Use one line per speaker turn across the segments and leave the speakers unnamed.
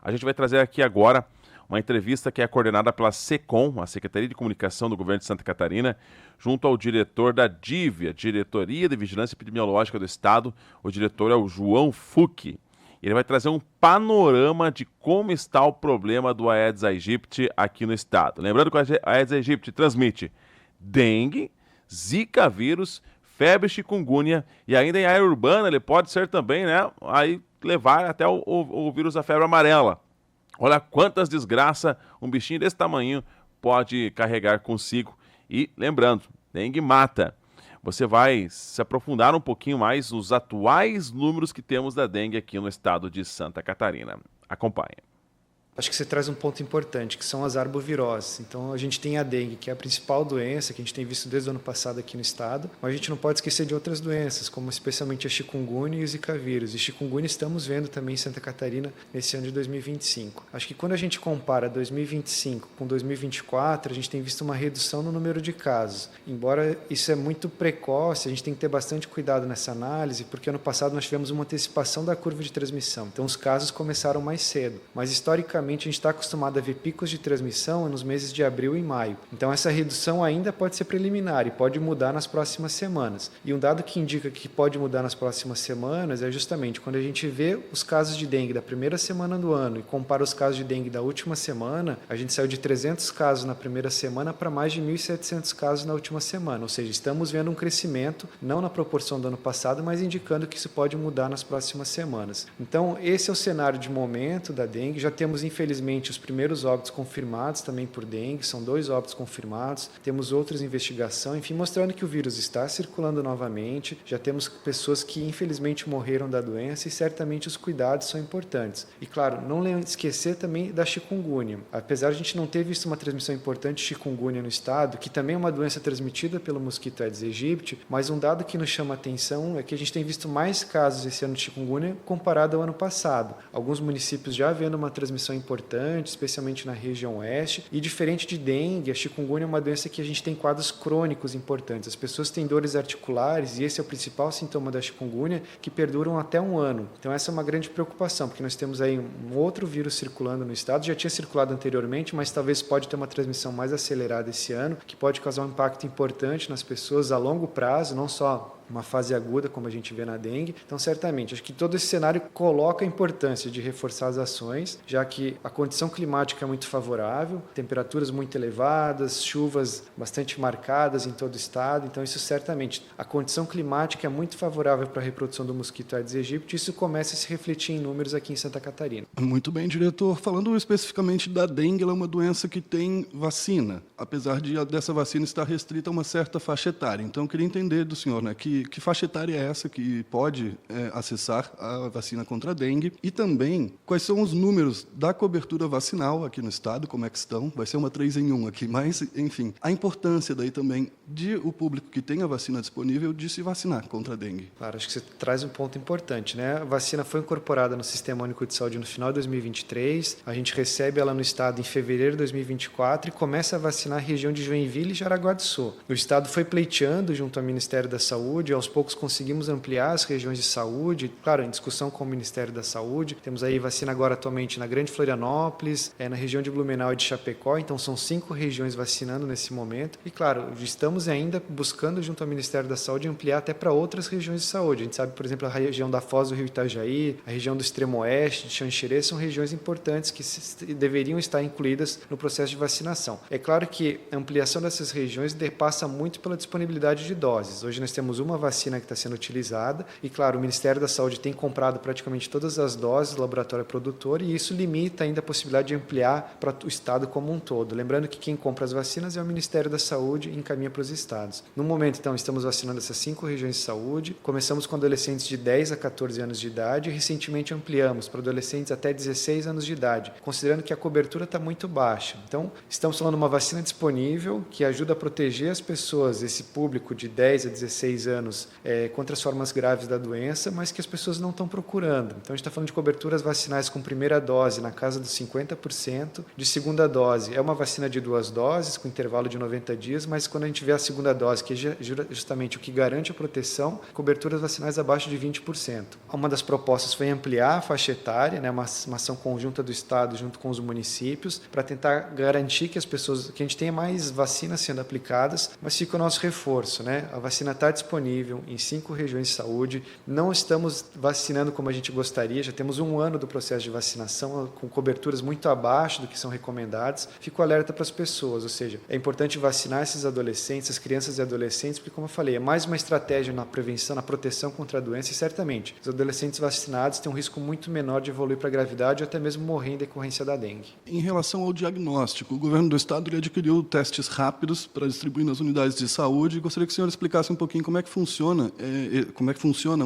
A gente vai trazer aqui agora uma entrevista que é coordenada pela SECOM, a Secretaria de Comunicação do Governo de Santa Catarina, junto ao diretor da DIVIA, Diretoria de Vigilância Epidemiológica do Estado. O diretor é o João Fucchi. Ele vai trazer um panorama de como está o problema do Aedes aegypti aqui no estado. Lembrando que o Aedes aegypti transmite dengue, zika vírus, febre chikungunya e ainda em área urbana ele pode ser também, né, aí levar até o vírus da febre amarela. Olha quantas desgraças um bichinho desse tamanho pode carregar consigo. E lembrando, dengue mata. Você vai se aprofundar um pouquinho mais nos atuais números que temos da dengue aqui no estado de Santa Catarina. Acompanhe.
Acho que você traz um ponto importante, que são as arboviroses. Então, a gente tem a dengue, que é a principal doença que a gente tem visto desde o ano passado aqui no estado, mas a gente não pode esquecer de outras doenças, como especialmente a chikungunya e o zika vírus. E chikungunya estamos vendo também em Santa Catarina nesse ano de 2025. Acho que quando a gente compara 2025 com 2024, a gente tem visto uma redução no número de casos. Embora isso é muito precoce, a gente tem que ter bastante cuidado nessa análise, porque ano passado nós tivemos uma antecipação da curva de transmissão. Então, os casos começaram mais cedo. Mas, historicamente, a gente está acostumado a ver picos de transmissão nos meses de abril e maio. Então, essa redução ainda pode ser preliminar e pode mudar nas próximas semanas. E um dado que indica que pode mudar nas próximas semanas é justamente quando a gente vê os casos de dengue da primeira semana do ano e compara os casos de dengue da última semana, a gente saiu de 300 casos na primeira semana para mais de 1.700 casos na última semana. Ou seja, estamos vendo um crescimento, não na proporção do ano passado, mas indicando que isso pode mudar nas próximas semanas. Então, esse é o cenário de momento da dengue. Já temos, infelizmente, os primeiros óbitos confirmados também por dengue, são 2 óbitos confirmados, temos outros em investigação, enfim, mostrando que o vírus está circulando novamente, já temos pessoas que infelizmente morreram da doença e certamente os cuidados são importantes. E claro, não esquecer também da chikungunya. Apesar de a gente não ter visto uma transmissão importante de chikungunya no estado, que também é uma doença transmitida pelo mosquito Aedes aegypti, mas um dado que nos chama a atenção é que a gente tem visto mais casos esse ano de chikungunya comparado ao ano passado. Alguns municípios já havendo uma transmissão importante, especialmente na região oeste, e diferente de dengue, a chikungunya é uma doença que a gente tem quadros crônicos importantes. As pessoas têm dores articulares, e esse é o principal sintoma da chikungunya, que perduram até 1 ano. Então essa é uma grande preocupação, porque nós temos aí um outro vírus circulando no estado, já tinha circulado anteriormente, mas talvez pode ter uma transmissão mais acelerada esse ano, que pode causar um impacto importante nas pessoas a longo prazo, não só uma fase aguda, como a gente vê na dengue. Então, certamente, acho que todo esse cenário coloca a importância de reforçar as ações, já que a condição climática é muito favorável, temperaturas muito elevadas, chuvas bastante marcadas em todo o estado. Então, isso certamente, a condição climática é muito favorável para a reprodução do mosquito Aedes aegypti, e isso começa a se refletir em números aqui em Santa Catarina.
Muito bem, diretor. Falando especificamente da dengue, ela é uma doença que tem vacina, apesar dessa vacina estar restrita a uma certa faixa etária. Então, eu queria entender do senhor, né, que faixa etária é essa que pode acessar a vacina contra a dengue e também quais são os números da cobertura vacinal aqui no estado, como é que estão, vai ser uma 3 em 1 aqui, mas, enfim, a importância daí também de o público que tem a vacina disponível de se vacinar contra a dengue.
Claro, acho que você traz um ponto importante, né? A vacina foi incorporada no Sistema Único de Saúde no final de 2023, a gente recebe ela no estado em fevereiro de 2024 e começa a vacinar a região de Joinville e Jaraguá do Sul. O estado foi pleiteando junto ao Ministério da Saúde, aos poucos conseguimos ampliar as regiões de saúde, claro, em discussão com o Ministério da Saúde. Temos aí vacina agora atualmente na Grande Florianópolis, na região de Blumenau e de Chapecó, então são 5 regiões vacinando nesse momento. E claro, estamos ainda buscando junto ao Ministério da Saúde ampliar até para outras regiões de saúde. A gente sabe, por exemplo, a região da Foz do Rio Itajaí, a região do extremo oeste, de Xanxerê, são regiões importantes que deveriam estar incluídas no processo de vacinação. É claro que a ampliação dessas regiões passa muito pela disponibilidade de doses. Hoje nós temos uma vacina que está sendo utilizada e, claro, o Ministério da Saúde tem comprado praticamente todas as doses do laboratório produtor e isso limita ainda a possibilidade de ampliar para o estado como um todo. Lembrando que quem compra as vacinas é o Ministério da Saúde e encaminha para os estados. No momento, então, estamos vacinando essas 5 regiões de saúde. Começamos com adolescentes de 10 a 14 anos de idade e recentemente ampliamos para adolescentes até 16 anos de idade, considerando que a cobertura está muito baixa. Então, estamos falando de uma vacina disponível que ajuda a proteger as pessoas, esse público de 10 a 16 anos anos contra as formas graves da doença, mas que as pessoas não estão procurando. Então, a gente está falando de coberturas vacinais com primeira dose na casa dos 50%, de segunda dose. É uma vacina de 2 doses, com intervalo de 90 dias, mas quando a gente vê a segunda dose, que é justamente o que garante a proteção, coberturas vacinais abaixo de 20%. Uma das propostas foi ampliar a faixa etária, né, uma ação conjunta do Estado junto com os municípios, para tentar garantir que a gente tenha mais vacinas sendo aplicadas, mas fica o nosso reforço, né? A vacina está disponível em 5 regiões de saúde, não estamos vacinando como a gente gostaria, já temos 1 ano do processo de vacinação, com coberturas muito abaixo do que são recomendadas. Fico alerta para as pessoas, ou seja, é importante vacinar esses adolescentes, as crianças e adolescentes, porque, como eu falei, é mais uma estratégia na prevenção, na proteção contra a doença, e certamente os adolescentes vacinados têm um risco muito menor de evoluir para a gravidade ou até mesmo morrer em decorrência da dengue.
Em relação ao diagnóstico, o governo do estado ele adquiriu testes rápidos para distribuir nas unidades de saúde. Gostaria que o senhor explicasse um pouquinho como é que funcionam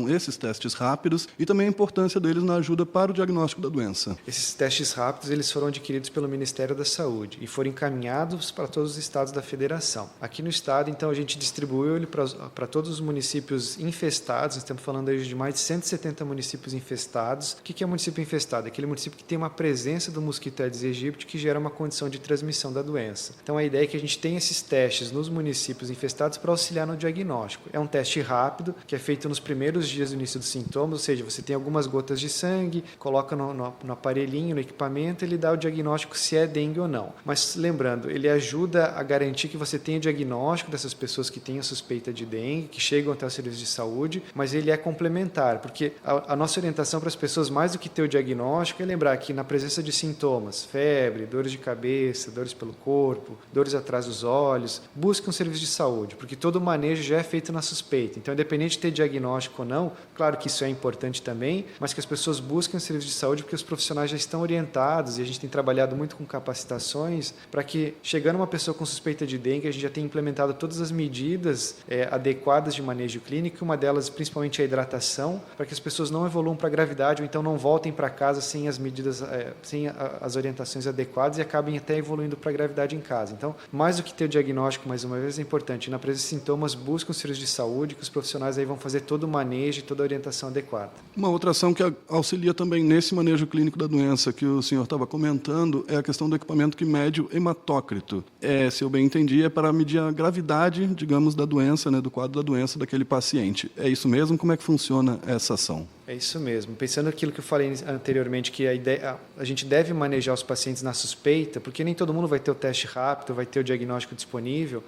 esses testes rápidos e também a importância deles na ajuda para o diagnóstico da doença.
Esses testes rápidos eles foram adquiridos pelo Ministério da Saúde e foram encaminhados para todos os estados da federação. Aqui no estado, então, a gente distribuiu ele para todos os municípios infestados. Estamos falando aí de mais de 170 municípios infestados. O que é município infestado? É aquele município que tem uma presença do mosquito Aedes aegypti que gera uma condição de transmissão da doença. Então, a ideia é que a gente tenha esses testes nos municípios infestados para auxiliar no diagnóstico. É um teste rápido, que é feito nos primeiros dias do início dos sintomas, ou seja, você tem algumas gotas de sangue, coloca no aparelhinho, no equipamento, ele dá o diagnóstico se é dengue ou não. Mas, lembrando, ele ajuda a garantir que você tenha o diagnóstico dessas pessoas que têm a suspeita de dengue, que chegam até o serviço de saúde, mas ele é complementar, porque a nossa orientação para as pessoas, mais do que ter o diagnóstico, é lembrar que na presença de sintomas, febre, dores de cabeça, dores pelo corpo, dores atrás dos olhos, busque um serviço de saúde, porque todo o manejo já é feito na suspeita. Então, independente de ter diagnóstico ou não, claro que isso é importante também, mas que as pessoas busquem um serviço de saúde porque os profissionais já estão orientados e a gente tem trabalhado muito com capacitações para que, chegando uma pessoa com suspeita de dengue, a gente já tenha implementado todas as medidas adequadas de manejo clínico, uma delas principalmente a hidratação, para que as pessoas não evoluam para a gravidade ou então não voltem para casa sem as medidas, sem as orientações adequadas e acabem até evoluindo para a gravidade em casa. Então, mais do que ter o diagnóstico, mais uma vez, é importante. Na presença de sintomas, busque um serviço de saúde, que os profissionais aí vão fazer todo o manejo e toda a orientação adequada.
Uma outra ação que auxilia também nesse manejo clínico da doença que o senhor estava comentando é a questão do equipamento que mede o hematócrito. Se eu bem entendi, é para medir a gravidade, digamos, da doença, né, do quadro da doença daquele paciente. É isso mesmo? Como é que funciona essa ação?
É isso mesmo. Pensando naquilo que eu falei anteriormente, que a gente deve manejar os pacientes na suspeita, porque nem todo mundo vai ter o teste rápido, vai ter o diagnóstico disponível.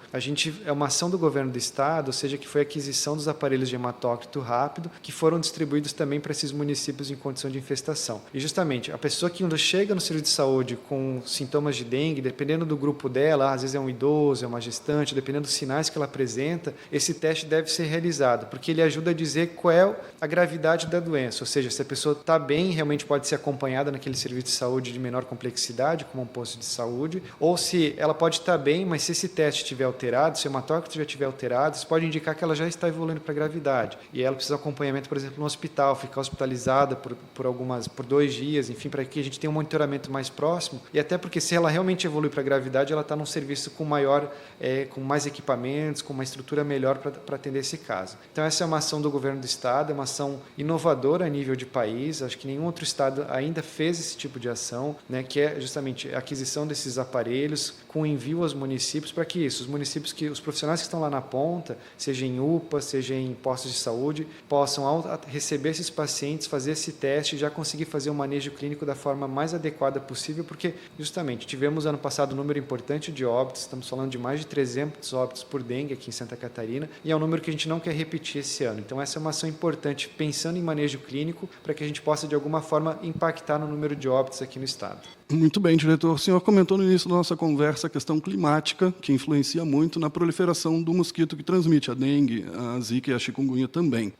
É uma ação do governo do estado, ou seja, que foi a aquisição dos aparelhos de hematócrito rápido, que foram distribuídos também para esses municípios em condição de infestação. E justamente, a pessoa que quando chega no serviço de saúde com sintomas de dengue, dependendo do grupo dela, às vezes é um idoso, é uma gestante, dependendo dos sinais que ela apresenta, esse teste deve ser realizado, porque ele ajuda a dizer qual é a gravidade da doença, ou seja, se a pessoa está bem, realmente pode ser acompanhada naquele serviço de saúde de menor complexidade, como um posto de saúde, ou se ela pode estar bem, mas se esse teste estiver alterado, se o hematócrito já estiver alterado, isso pode indicar que ela já está evoluindo para a gravidade. E ela precisa de acompanhamento, por exemplo, no hospital, ficar hospitalizada por 2 dias, enfim, para que a gente tenha um monitoramento mais próximo, e até porque se ela realmente evolui para a gravidade, ela está num serviço com mais equipamentos, com uma estrutura melhor para atender esse caso. Então, essa é uma ação do governo do estado, é uma ação inovadora a nível de país. Acho que nenhum outro estado ainda fez esse tipo de ação, né, que é justamente a aquisição desses aparelhos com envio aos municípios, para que os municípios, os profissionais que estão lá na ponta, seja em UPA, seja em postos de saúde, possam, ao receber esses pacientes, fazer esse teste e já conseguir fazer o manejo clínico da forma mais adequada possível, porque justamente tivemos ano passado um número importante de óbitos, estamos falando de mais de 300 óbitos por dengue aqui em Santa Catarina, e é um número que a gente não quer repetir esse ano. Então, essa é uma ação importante, pensando em manejo clínico, para que a gente possa, de alguma forma, impactar no número de óbitos aqui no estado.
Muito bem, diretor. O senhor comentou no início da nossa conversa a questão climática, que influencia muito na proliferação do mosquito que transmite a dengue, a zika e a chikungunya também.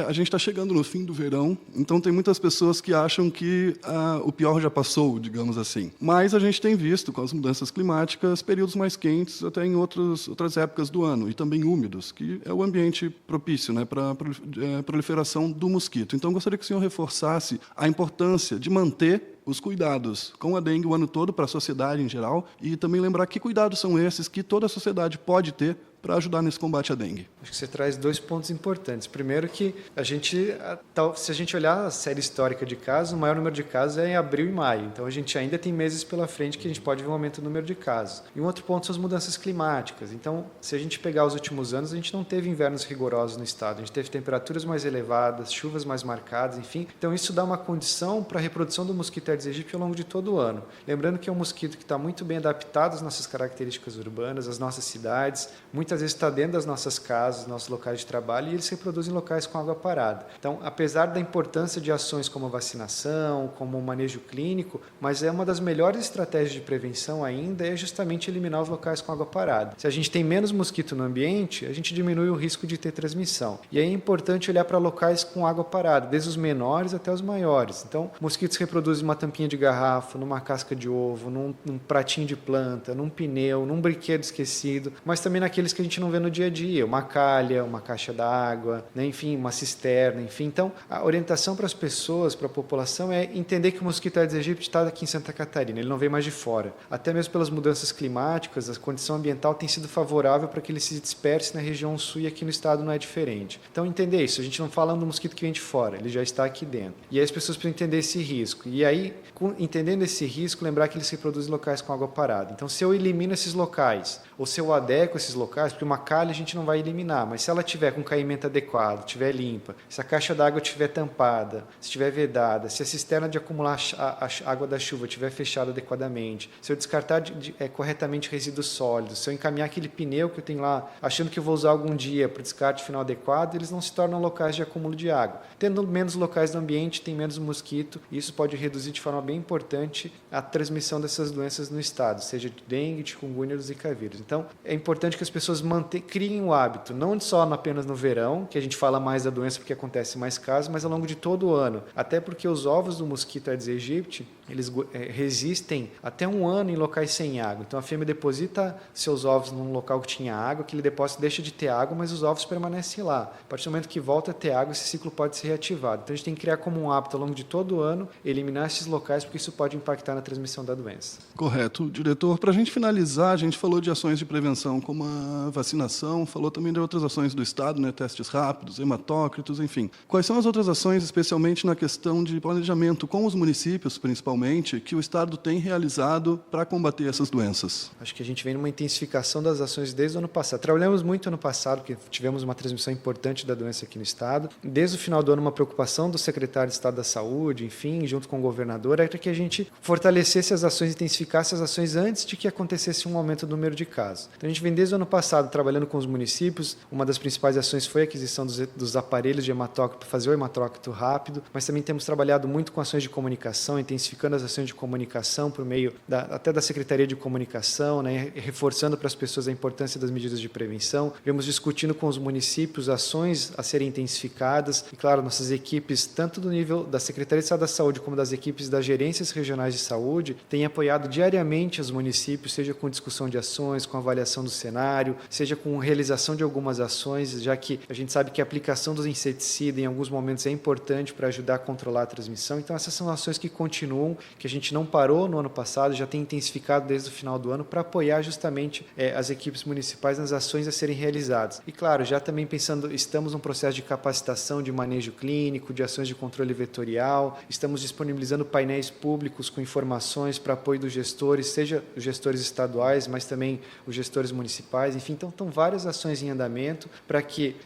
A gente está chegando no fim do verão, então tem muitas pessoas que acham que o pior já passou, digamos assim. Mas a gente tem visto, com as mudanças climáticas, períodos mais quentes até em outras épocas do ano, e também úmidos, que é o ambiente propício, né, para a proliferação do mosquito. Então, gostaria que o senhor reforçasse a importância de manter os cuidados com a dengue o ano todo para a sociedade em geral, e também lembrar que cuidados são esses que toda a sociedade pode ter para ajudar nesse combate à dengue?
Acho que você traz 2 pontos importantes. Primeiro que se a gente olhar a série histórica de casos, o maior número de casos é em abril e maio. Então a gente ainda tem meses pela frente que a gente pode ver um aumento no número de casos. E um outro ponto são as mudanças climáticas. Então, se a gente pegar os últimos anos, a gente não teve invernos rigorosos no estado. A gente teve temperaturas mais elevadas, chuvas mais marcadas, enfim. Então isso dá uma condição para a reprodução do mosquito Aedes aegypti ao longo de todo o ano. Lembrando que é um mosquito que está muito bem adaptado às nossas características urbanas, às nossas cidades, muitas vezes está dentro das nossas casas, nossos locais de trabalho, e eles se reproduzem em locais com água parada. Então, apesar da importância de ações como a vacinação, como o manejo clínico, mas é uma das melhores estratégias de prevenção ainda é justamente eliminar os locais com água parada. Se a gente tem menos mosquito no ambiente, a gente diminui o risco de ter transmissão. E aí é importante olhar para locais com água parada, desde os menores até os maiores. Então, mosquitos se reproduzem numa tampinha de garrafa, numa casca de ovo, num pratinho de planta, num pneu, num brinquedo esquecido, mas também naqueles que a gente não vê no dia a dia, uma calha, uma caixa d'água, né? Enfim, uma cisterna, enfim. Então, a orientação para as pessoas, para a população, é entender que o mosquito Aedes aegypti está aqui em Santa Catarina, ele não vem mais de fora. Até mesmo pelas mudanças climáticas, a condição ambiental tem sido favorável para que ele se disperse na região sul e aqui no estado não é diferente. Então, entender isso, a gente não fala do mosquito que vem de fora, ele já está aqui dentro. E aí as pessoas precisam entender esse risco. E aí, entendendo esse risco, lembrar que ele se reproduz em locais com água parada. Então, se eu elimino esses locais, ou se eu adequo esses locais, porque uma calha a gente não vai eliminar, mas se ela tiver com caimento adequado, estiver limpa, se a caixa d'água estiver tampada, se estiver vedada, se a cisterna de acumular a água da chuva estiver fechada adequadamente, se eu descartar corretamente resíduos sólidos, se eu encaminhar aquele pneu que eu tenho lá, achando que eu vou usar algum dia para o descarte final adequado, eles não se tornam locais de acúmulo de água. Tendo menos locais do ambiente, tem menos mosquito, e isso pode reduzir de forma bem importante a transmissão dessas doenças no estado, seja de dengue, chikungunya ou zika vírus. Então, é importante que as pessoas criem o hábito, não só apenas no verão, que a gente fala mais da doença porque acontece mais casos, mas ao longo de todo o ano. Até porque os ovos do mosquito Aedes aegypti, eles resistem até 1 ano em locais sem água. Então, a fêmea deposita seus ovos num local que tinha água, aquele depósito deixa de ter água, mas os ovos permanecem lá. A partir do momento que volta a ter água, esse ciclo pode ser reativado. Então, a gente tem que criar como um hábito ao longo de todo o ano, eliminar esses locais, porque isso pode impactar na transmissão da doença.
Correto. Diretor, para a gente finalizar, a gente falou de ações de prevenção como a vacinação, falou também de outras ações do Estado, né, testes rápidos, hematócritos, enfim. Quais são as outras ações, especialmente na questão de planejamento com os municípios, principalmente, que o Estado tem realizado para combater essas doenças?
Acho que a gente vem numa intensificação das ações desde o ano passado. Trabalhamos muito ano passado, porque tivemos uma transmissão importante da doença aqui no Estado. Desde o final do ano, uma preocupação do secretário de Estado da Saúde, enfim, junto com o governador, era que a gente fortalecesse as ações, intensificasse as ações antes de que acontecesse um aumento do número de casos. Então, a gente vem desde o ano passado trabalhando com os municípios. Uma das principais ações foi a aquisição dos aparelhos de hematócrito para fazer o hematócrito rápido, mas também temos trabalhado muito com ações de comunicação, intensificando as ações de comunicação por meio até da Secretaria de Comunicação, né, reforçando para as pessoas a importância das medidas de prevenção. Vemos discutindo com os municípios ações a serem intensificadas e, claro, nossas equipes, tanto do nível da Secretaria de Estado da Saúde como das equipes das gerências regionais de saúde, têm apoiado diariamente os municípios, seja com discussão de ações, com avaliação do cenário, seja com realização de algumas ações, já que a gente sabe que a aplicação dos inseticidas em alguns momentos é importante para ajudar a controlar a transmissão. Então, essas são ações que continuam, que a gente não parou no ano passado, já tem intensificado desde o final do ano para apoiar justamente as equipes municipais nas ações a serem realizadas. E, claro, já também pensando, estamos num processo de capacitação de manejo clínico, de ações de controle vetorial, estamos disponibilizando painéis públicos com informações para apoio dos gestores, seja os gestores estaduais, mas também os gestores municipais, enfim, então estão várias ações em andamento para que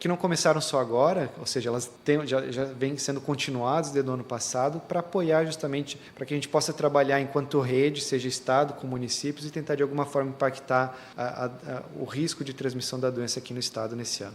não começaram só agora, ou seja, elas já vêm sendo continuadas desde o ano passado, para apoiar justamente, para que a gente possa trabalhar enquanto rede, seja Estado com municípios, e tentar de alguma forma impactar o risco de transmissão da doença aqui no Estado nesse ano.